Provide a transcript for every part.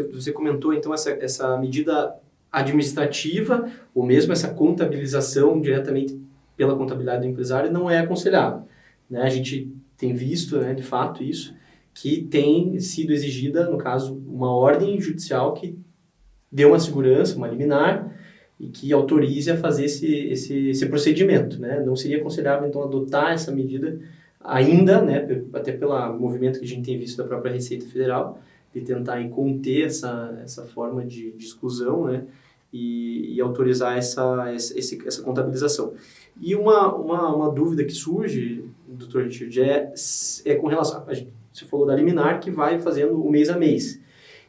você comentou, então, essa medida administrativa, ou mesmo essa contabilização diretamente pela contabilidade do empresário, não é aconselhável, né? A gente tem visto, né, de fato, isso, que tem sido exigida, no caso, uma ordem judicial que dê uma segurança, uma liminar, e que autorize a fazer esse procedimento, né? Não seria aconselhável, então, adotar essa medida ainda, né, até pelo movimento que a gente tem visto da própria Receita Federal, de tentar aí conter essa forma de exclusão, né, e autorizar essa contabilização. E uma dúvida que surge, doutor Richard, é com relação... Você falou da liminar que vai fazendo o mês a mês.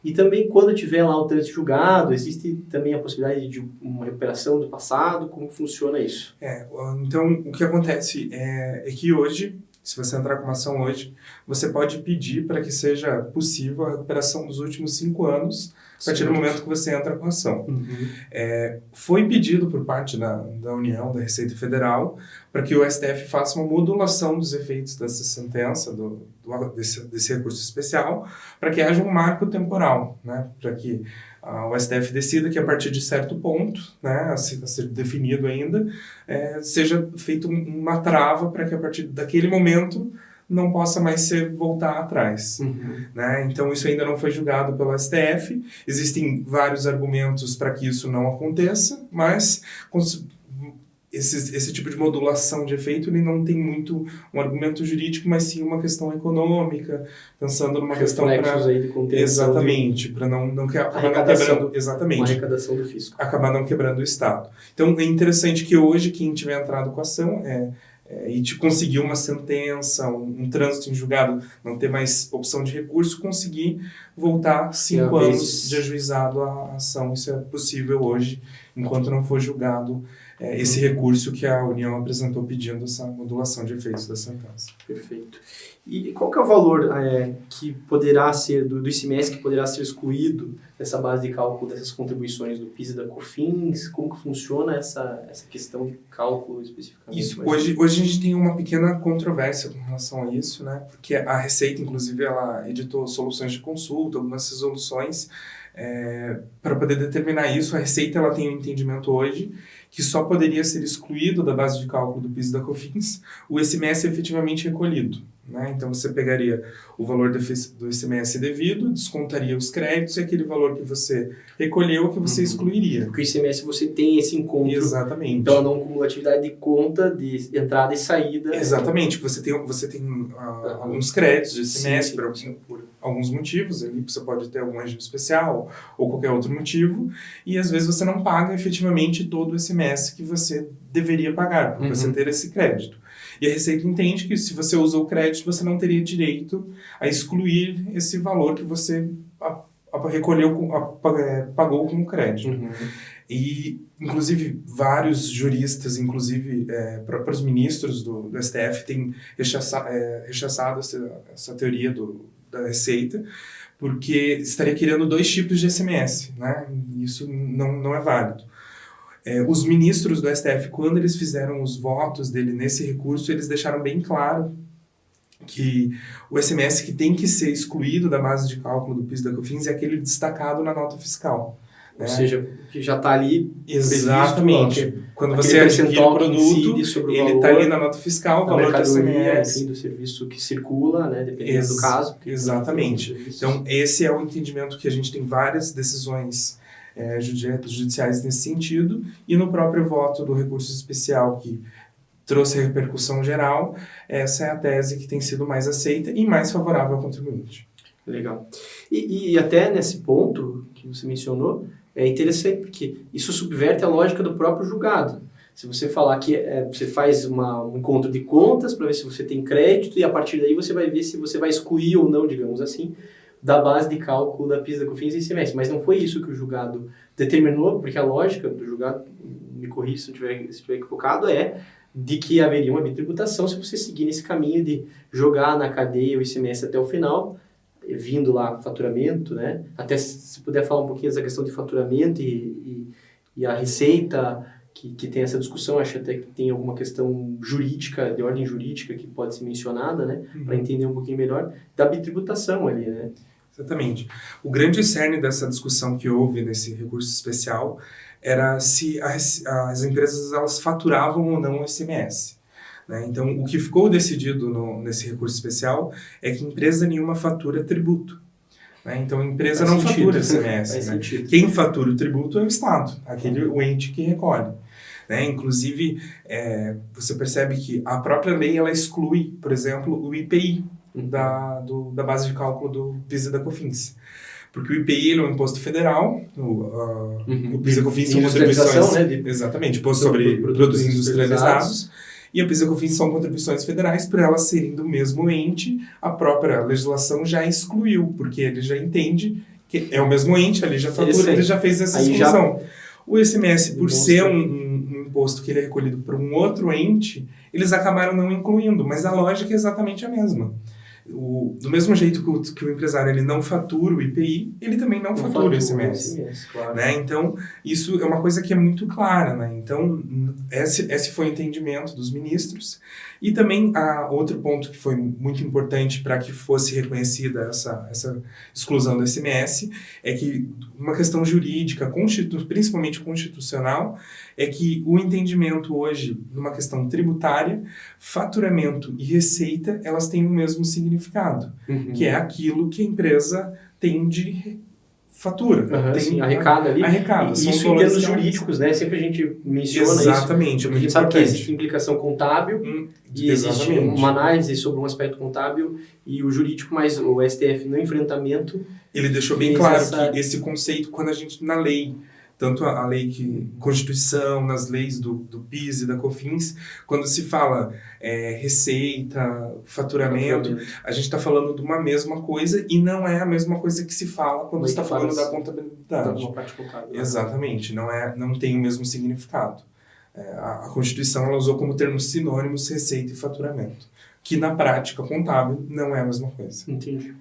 E também, quando tiver lá o trânsito julgado, existe também a possibilidade de uma recuperação do passado? Como funciona isso? Então, o que acontece é que hoje, se você entrar com uma ação hoje, você pode pedir para que seja possível a recuperação dos últimos 5 anos, a partir do momento que você entra com a ação. Foi pedido por parte da União, da Receita Federal, para que o STF faça uma modulação dos efeitos dessa sentença, desse recurso especial, para que haja um marco temporal, né? Para que o STF decida que a partir de certo ponto, né, a ser definido ainda, seja feita uma trava para que a partir daquele momento não possa mais voltar atrás. Né? Então isso ainda não foi julgado pelo STF, existem vários argumentos para que isso não aconteça, mas esse tipo de modulação de efeito ele não tem muito um argumento jurídico, mas sim uma questão econômica, pensando numa questão para... Exatamente, para não acabar não quebrando... Exatamente. Uma arrecadação do fisco. Acabar não quebrando o Estado. Então é interessante que hoje quem tiver entrado com a ação e te conseguir uma sentença, um trânsito em julgado, não ter mais opção de recurso, conseguir voltar 5 anos de ajuizado à ação. Isso é possível hoje, enquanto não for julgado esse recurso que a União apresentou pedindo essa modulação de efeitos da sentença. Perfeito. E qual que é o valor que poderá ser, do ICMS, que poderá ser excluído dessa base de cálculo dessas contribuições do PIS e da COFINS? Como que funciona essa questão de cálculo especificamente? Isso, hoje a gente tem uma pequena controvérsia com relação a isso, né? Porque a Receita, inclusive, ela editou soluções de consulta, algumas resoluções, para poder determinar isso. A Receita ela tem um entendimento hoje que só poderia ser excluído da base de cálculo do PIS e da COFINS o ICMS efetivamente recolhido. Né? Então você pegaria o valor do ICMS devido, descontaria os créditos e aquele valor que você recolheu que você excluiria. Porque o ICMS você tem esse encontro. Exatamente. Pela não cumulatividade de conta de entrada e saída. Exatamente. Você tem alguns créditos de ICMS por alguns motivos. Ali você pode ter algum regime especial ou qualquer outro motivo. E às vezes você não paga efetivamente todo o ICMS que você deveria pagar, por você ter esse crédito. E a Receita entende que se você usa o crédito, você não teria direito a excluir esse valor que você recolheu, pagou com o crédito. E, inclusive, vários juristas, inclusive próprios ministros do STF, têm rechaçado essa teoria da Receita, porque estaria criando 2 tipos de ICMS, né? Isso não é válido. Os ministros do STF, quando eles fizeram os votos dele nesse recurso, eles deixaram bem claro que o ICMS que tem que ser excluído da base de cálculo do PIS e da COFINS é aquele destacado na nota fiscal. Ou seja, que já está ali. Exatamente. Previsto, quando você adquire o produto, ele está ali na nota fiscal, o valor do ICMS. Do serviço que circula, né, dependendo do caso. Exatamente. Então, esse é o entendimento que a gente tem várias decisões judiciais nesse sentido, e no próprio voto do recurso especial que trouxe a repercussão geral, essa é a tese que tem sido mais aceita e mais favorável ao contribuinte. Legal. E até nesse ponto que você mencionou, é interessante porque isso subverte a lógica do próprio julgado. Se você falar que você faz um encontro de contas para ver se você tem crédito e a partir daí você vai ver se você vai excluir ou não, digamos assim, da base de cálculo da PIS, da COFINS e ICMS. Mas não foi isso que o julgado determinou, porque a lógica do julgado, me corrija se estiver equivocado, de que haveria uma bitributação se você seguir nesse caminho de jogar na cadeia o ICMS até o final, vindo lá faturamento, né? Até se puder falar um pouquinho dessa questão de faturamento e a Receita, que tem essa discussão, acho até que tem alguma questão jurídica, de ordem jurídica, que pode ser mencionada, né? Para entender um pouquinho melhor da bitributação ali, né? Exatamente. O grande cerne dessa discussão que houve nesse recurso especial era se as empresas elas faturavam ou não o ICMS. Né? Então, o que ficou decidido nesse recurso especial é que empresa nenhuma fatura tributo. Né? Então, a empresa não fatura ICMS. Né? Quem fatura o tributo é o Estado, o ente que recolhe. Né? Inclusive, você percebe que a própria lei ela exclui, por exemplo, o IPI da base de cálculo do PIS e da COFINS. Porque o IPI ele é um imposto federal, o PIS e a COFINS são contribuições... Né? Exatamente, imposto sobre produtos industrializados. E a PIS e a COFINS são contribuições federais, por elas serem do mesmo ente, a própria legislação já excluiu, porque ele já entende que é o mesmo ente, ele já fatura, ele já fez essa exclusão. O ICMS, por ser um imposto que ele é recolhido por um outro ente, eles acabaram não incluindo, mas a lógica é exatamente a mesma. Do mesmo jeito que o empresário ele não fatura o IPI, ele também não fatura o ICMS. Claro. Né? Então, isso é uma coisa que é muito clara. Né? Então, esse foi o entendimento dos ministros. E também, outro ponto que foi muito importante para que fosse reconhecida essa exclusão do ICMS é que uma questão jurídica, principalmente constitucional, é que o entendimento hoje, numa questão tributária, faturamento e receita, elas têm o mesmo significado, que é aquilo que a empresa tem de fatura. Sim, arrecada ali. Arrecada. Isso em termos jurídicos, né? Sempre a gente menciona exatamente, isso. A gente sabe que existe implicação contábil e existe uma análise sobre um aspecto contábil e o jurídico, mas o STF no enfrentamento... Ele deixou bem claro que esse conceito, quando a gente, na lei, tanto a lei Constituição, nas leis do PIS e da COFINS, quando se fala receita, faturamento, a gente está falando de uma mesma coisa e não é a mesma coisa que se fala quando você está falando da contabilidade. Exatamente, não tem o mesmo significado. A Constituição ela usou como termos sinônimos receita e faturamento, que na prática contábil não é a mesma coisa. Entendi.